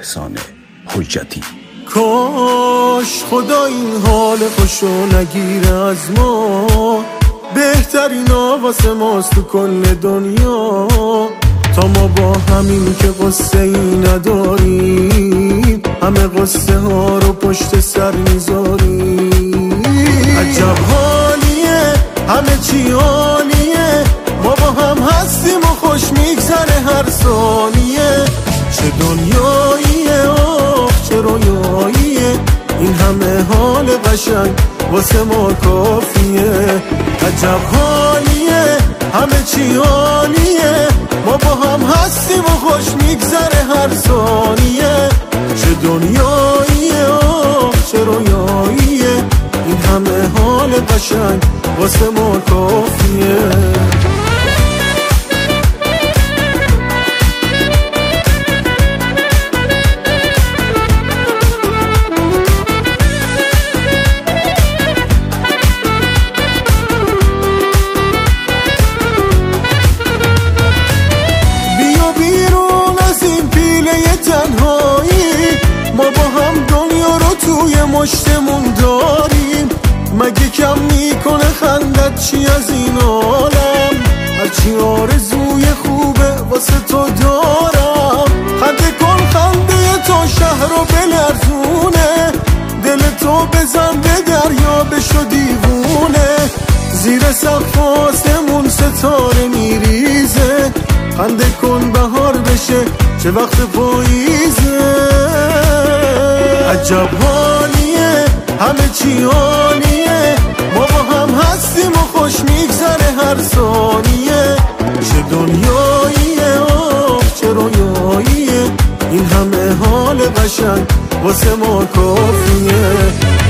احسان حجتی. کاش خدا این حال خوشو نگیره از ما، بهترین واسه ماست تو کل دنیا. تا ما با همین که قصه ای نداریم، همه قصه ها رو پشت سر میذاریم. عجب حالیه، همه چی عالیه، ما با هم هستیم و خوش میگذره هر ثانیه. چه دنیاییه، چه رویاییه، این همه حال قشنگ واسه ما کافیه. عجب حالیه، همه چی عالیه، ما با هم هستیم و خوش میگذره هر ثانیه. چه دنیاییه، چه رویاییه، این همه حال قشنگ واسه ما کافیه. ما با هم دنیا رو توی مشتمون داریم، مگه کم میکنه خندت چی از این عالم؟ هرچی آرزوی خوبه واسه تو دارم. خنده کن خنده تو شهر رو بلرزونه، دل تو بزن به دریا بشو دیوونه. زیر سقف آسمون ستاره میریزه، خنده کن بهار بشه چه وقت پاییزه. عجب حالیه، همه چی عالیه، ما با هم هستیم و خوش میگذره هر ثانیه. چه دنیاییه، چه رویاییه، این همه حال قشنگ واسه ما کافیه.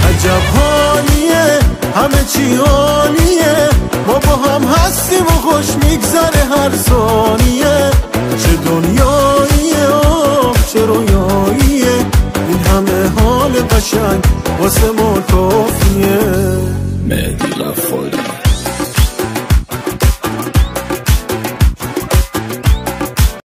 عجب حالیه، همه چی عالیه، ما با هم هستیم و خوش میگذره هر ثانیه. چه دنیاییه، چه رویاییه، این همه حال قشنگ واسه ما